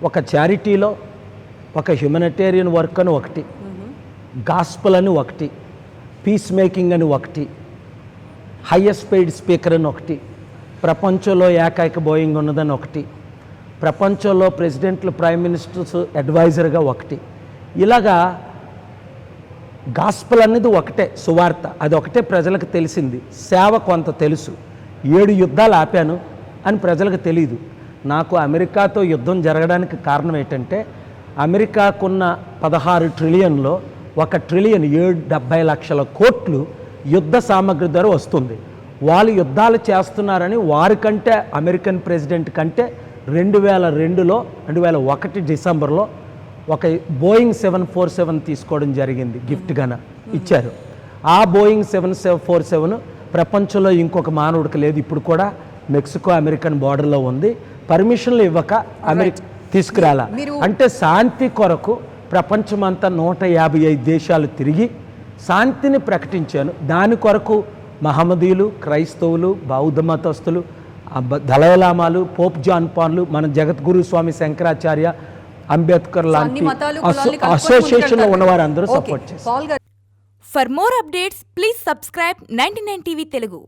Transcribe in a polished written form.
ఒక చారిటీలో ఒక humanitarian work అని ఒకటి, గాస్పల్ అని ఒకటి, పీస్ మేకింగ్ అని ఒకటి, హైయెస్ట్ పెయిడ్ స్పీకర్ అని ఒకటి, ప్రపంచంలో ఏకైక బోయింగ్ ఉన్నదని ఒకటి, ప్రపంచంలో ప్రెసిడెంట్లు ప్రైమ్ మినిస్టర్స్ అడ్వైజర్గా ఒకటి. ఇలాగా గాస్పల్ అనేది ఒకటే, సువార్త అది ఒకటే ప్రజలకు తెలిసింది. సేవ కొంత తెలుసు. 7 యుద్ధాలు ఆపాను అని ప్రజలకు తెలియదు. నాకు అమెరికాతో యుద్ధం జరగడానికి కారణం ఏంటంటే అమెరికాకున్న 16 ట్రిలియన్లో 1 ట్రిలియన్ 70 లక్షల కోట్లు యుద్ధ సామగ్రి ద్వారా వస్తుంది. వాళ్ళు యుద్ధాలు చేస్తున్నారని వారికంటే అమెరికన్ ప్రెసిడెంట్ కంటే 2001 డిసెంబర్లో ఒక బోయింగ్ 747 తీసుకోవడం జరిగింది, గిఫ్ట్గాన ఇచ్చారు. ఆ బోయింగ్ 747 ప్రపంచంలో ఇంకొక మానవుడికి లేదు. ఇప్పుడు కూడా మెక్సికో అమెరికన్ బార్డర్లో ఉంది. పర్మిషన్లు ఇవ్వక అమెరికా తీసుకురాలా. అంటే శాంతి కొరకు ప్రపంచమంతా 155 దేశాలు తిరిగి శాంతిని ప్రకటించాను. దాని కొరకు మహమ్మదీయులు, క్రైస్తవులు, బౌద్ధ మతస్థులు, దళైలామాలు, పోప్ జాన్ పాన్లు, మన జగద్గురు స్వామి శంకరాచార్య, అంబేద్కర్ లాంటి అసోసియేషన్లో ఉన్నవారు అందరూ సపోర్ట్ చేస్తారు. For more updates, please subscribe 99 TV Telugu.